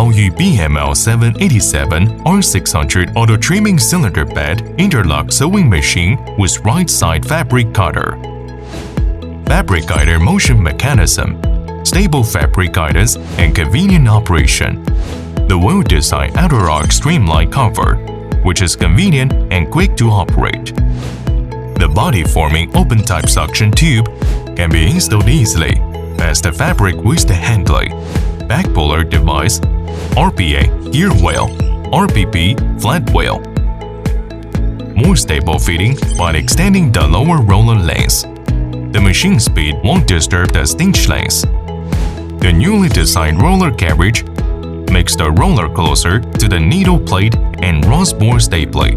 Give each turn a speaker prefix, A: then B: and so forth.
A: Baoyu BML 787 R600 auto trimming cylinder bed interlock sewing machine with right side fabric cutter. Fabric guider motion mechanism, stable fabric guidance, and convenient operation. The well-designed Interlock streamlined cover, which is convenient and quick to operate. The body-forming open-type suction tube can be installed easily, past the fabric with the handling, back puller device, RPA gear wheel, RPP flat wheel. More stable fitting by extending the lower roller length. The machine speed won't disturb the stitch length. The newly designed roller carriage makes the roller closer to the needle plate and runs more stably.